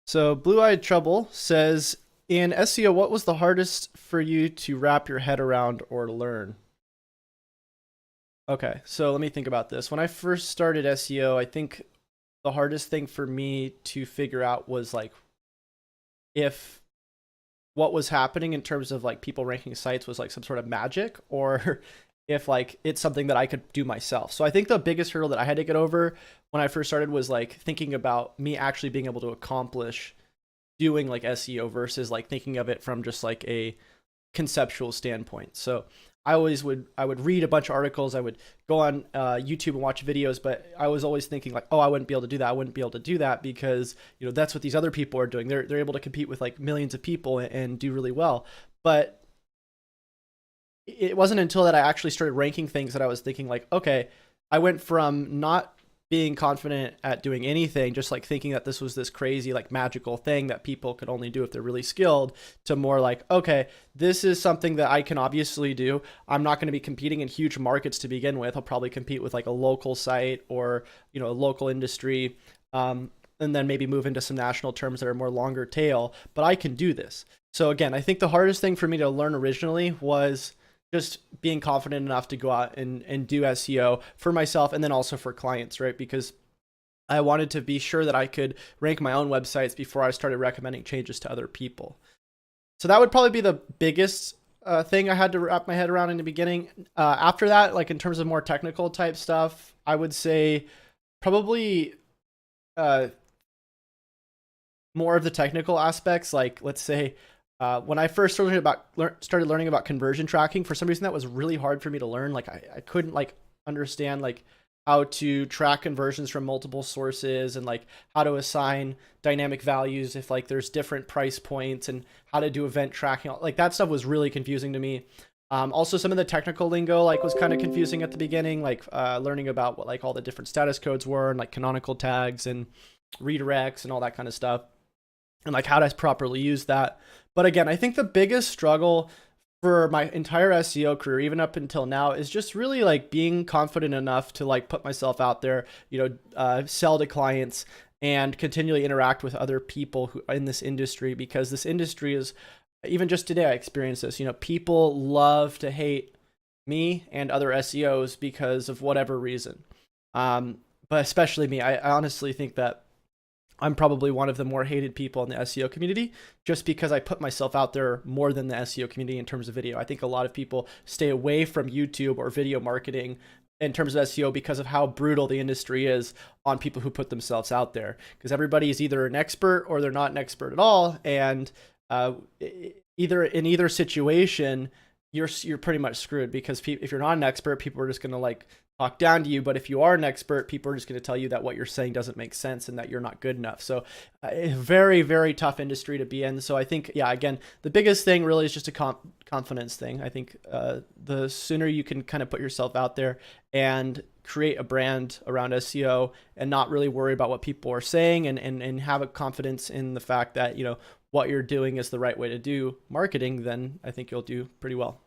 So Blue Eyed Trouble says, in SEO, what was the hardest for you to wrap your head around or learn? Okay, so let me think about this. When I first started SEO, I think the hardest thing for me to figure out was like if what was happening in terms of like people ranking sites was like some sort of magic, or if like it's something that I could do myself. So I think the biggest hurdle that I had to get over when I first started was like thinking about me actually being able to accomplish doing like SEO versus like thinking of it from just like a conceptual standpoint. So I would read a bunch of articles. I would go on YouTube and watch videos, but I was always thinking like, oh, I wouldn't be able to do that. I wouldn't be able to do that because that's what these other people are doing. They're able to compete with like millions of people and do really well. But it wasn't until that I actually started ranking things that I was thinking like, okay, I went from not being confident at doing anything, just like thinking that this was this crazy, like magical thing that people could only do if they're really skilled, to more like, okay, this is something that I can obviously do. I'm not going to be competing in huge markets to begin with. I'll probably compete with like a local site or, a local industry. And then maybe move into some national terms that are more longer tail, but I can do this. So again, I think the hardest thing for me to learn originally was just being confident enough to go out and do SEO for myself and then also for clients, right? Because I wanted to be sure that I could rank my own websites before I started recommending changes to other people. So that would probably be the biggest thing I had to wrap my head around in the beginning. After that, like in terms of more technical type stuff, I would say probably uh, more of the technical aspects. Like let's say when I first started learning about conversion tracking, for some reason that was really hard for me to learn. Like I couldn't like understand like how to track conversions from multiple sources and like how to assign dynamic values if like there's different price points and how to do event tracking. Like that stuff was really confusing to me. Also, some of the technical lingo like was kind of confusing at the beginning, like learning about what like all the different status codes were and like canonical tags and redirects and all that kind of stuff, and like how to properly use that. But again, I think the biggest struggle for my entire SEO career, even up until now, is just really like being confident enough to like put myself out there, sell to clients and continually interact with other people who in this industry, because this industry is, even just today, I experienced this, people love to hate me and other SEOs because of whatever reason. But especially me, I honestly think that I'm probably one of the more hated people in the SEO community just because I put myself out there more than the SEO community in terms of video. I think a lot of people stay away from YouTube or video marketing in terms of SEO because of how brutal the industry is on people who put themselves out there, because everybody is either an expert or they're not an expert at all. And either situation, you're pretty much screwed, because if you're not an expert, people are just going to like talk down to you. But if you are an expert, people are just going to tell you that what you're saying doesn't make sense and that you're not good enough. So a very, very tough industry to be in. So I think, yeah, again, the biggest thing really is just a confidence thing. I think the sooner you can kind of put yourself out there and create a brand around SEO and not really worry about what people are saying, and have a confidence in the fact that, what you're doing is the right way to do marketing, then I think you'll do pretty well.